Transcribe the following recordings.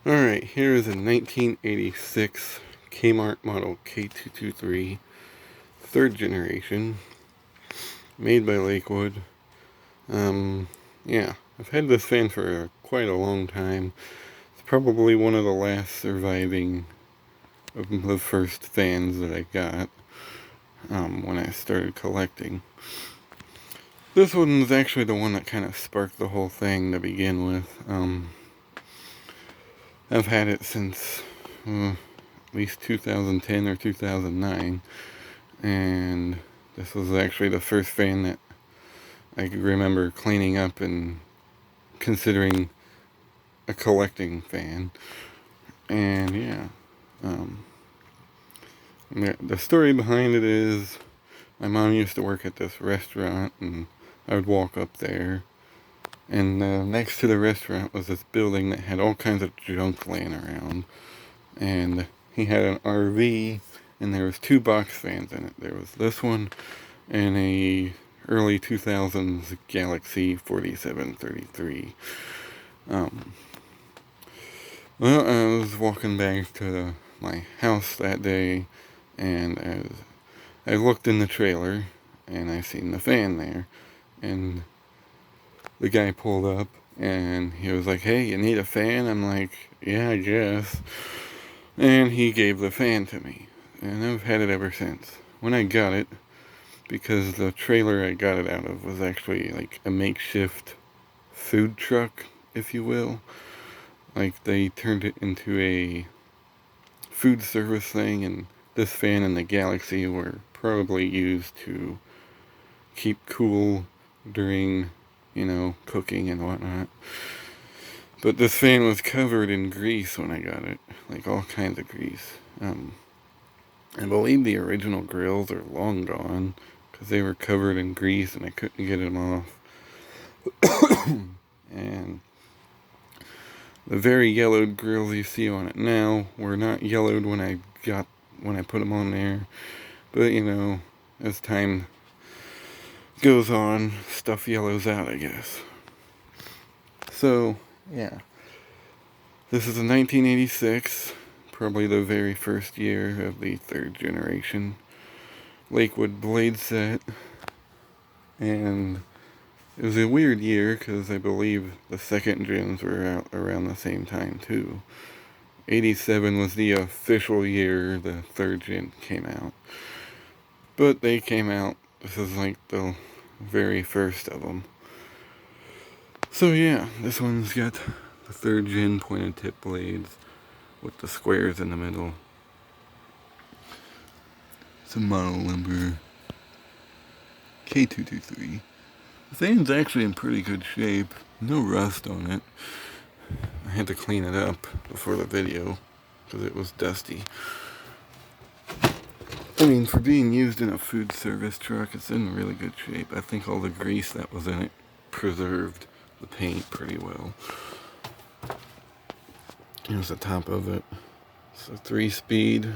Alright, here is a 1986 Kmart model K-223, third generation, made by Lakewood. Yeah, I've had this fan for quite a long time. It's probably one of the last surviving of the first fans that I got when I started collecting. This one was actually the one that kind of sparked the whole thing to begin with. I've had it since at least 2010 or 2009, and this was actually the first fan that I could remember cleaning up and considering a collecting fan. And yeah, the story behind it is my mom used to work at this restaurant, and I would walk up there, and next to the restaurant was this building that had all kinds of junk laying around. And he had an RV, and there was two box fans in it. There was this one and a early 2000s Galaxy 4733. Well, I was walking back to my house that day, and I looked in the trailer, and I seen the fan there, and the guy pulled up, and he was like, "Hey, you need a fan?" I'm like, "Yeah, I guess." And he gave the fan to me, and I've had it ever since. When I got it, because the trailer I got it out of was actually like a makeshift food truck, if you will. Like, they turned it into a food service thing, and this fan and the Galaxy were probably used to keep cool during, cooking and whatnot. But this fan was covered in grease when I got it, like all kinds of grease. I believe the original grills are long gone, because they were covered in grease and I couldn't get them off. And the very yellowed grills you see on it now were not yellowed when I put them on there. But as time goes on, stuff yellows out, I guess. So, yeah. This is a 1986, probably the very first year of the third generation Lakewood blade set. And it was a weird year because I believe the second gens were out around the same time too. 87 was the official year the third gen came out. But they came out, this is like the very first of them. So yeah, this one's got the third gen pointed tip blades with the squares in the middle. Some model number K-223. The fan's actually in pretty good shape. No rust on it. I had to clean it up before the video because it was dusty. I mean, for being used in a food service truck, it's in really good shape. I think all the grease that was in it preserved the paint pretty well. Here's the top of it. It's a 3-speed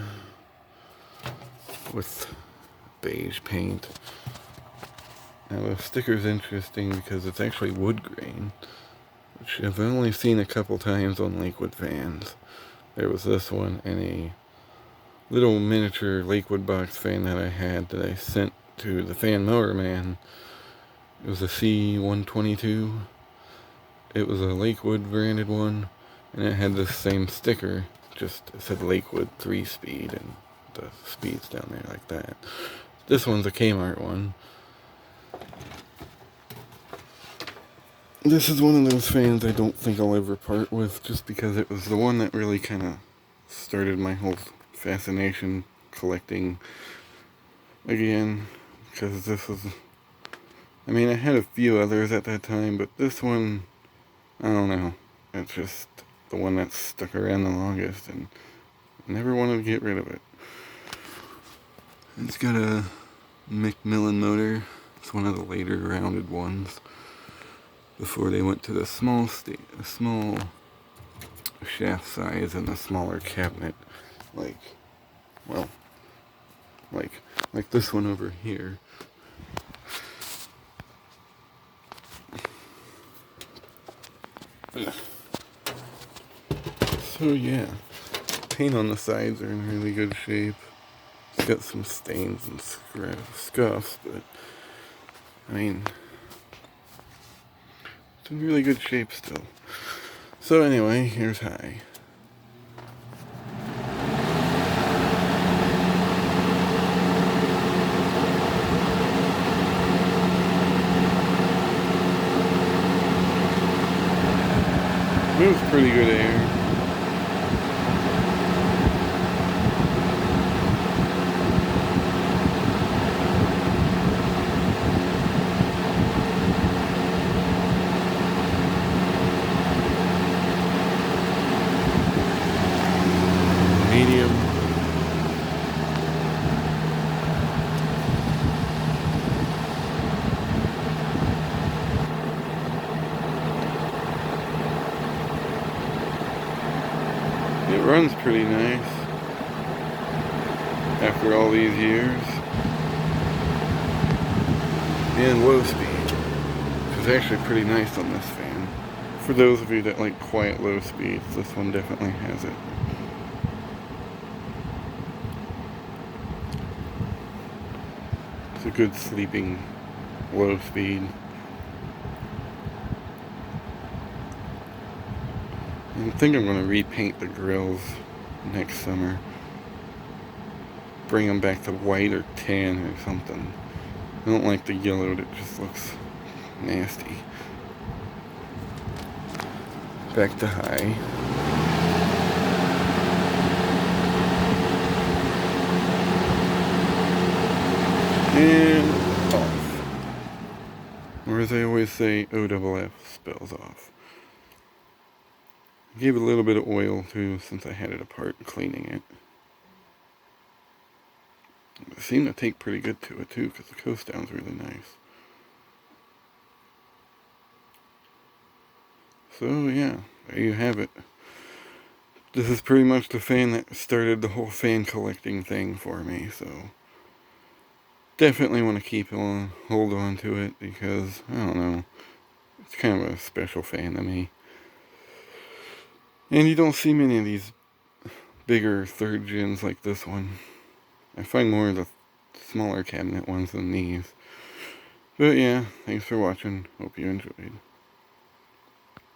with beige paint. Now the sticker's interesting because it's actually wood grain, which I've only seen a couple times on Lakewood fans. There was this one and a little miniature Lakewood box fan that I had that I sent to the Fan Mower Man. It was a C-122. It was a Lakewood branded one, and it had this same sticker, just it said Lakewood 3-speed and the speeds down there like that. This one's a Kmart one. This is one of those fans I don't think I'll ever part with, just because it was the one that really kind of started my whole fascination collecting again. Because this was, I mean, I had a few others at that time, but this one, I don't know. It's just the one that stuck around the longest, and I never wanted to get rid of it. It's got a Macmillan motor. It's one of the later rounded ones, before they went to the small shaft size and the smaller cabinet, like this one over here. So yeah, paint on the sides are in really good shape. It's got some stains and scuffs, but I mean, it's in really good shape still. So anyway, here's high. Moves pretty good air. Medium. It runs pretty nice after all these years. And low speed, which is actually pretty nice on this fan. For those of you that like quiet low speeds, this one definitely has it. It's a good sleeping low speed. I think I'm going to repaint the grills next summer. Bring them back to white or tan or something. I don't like the yellow, that just looks nasty. Back to high. And off. Or as I always say, OFF spells off. I gave it a little bit of oil too, since I had it apart cleaning it. It seemed to take pretty good to it too, because the coast down's really nice. So yeah, there you have it. This is pretty much the fan that started the whole fan collecting thing for me, so definitely want to keep on, hold on to it, because, I don't know, it's kind of a special fan to me. And you don't see many of these bigger third gens like this one. I find more of the smaller cabinet ones than these. But yeah, thanks for watching. Hope you enjoyed.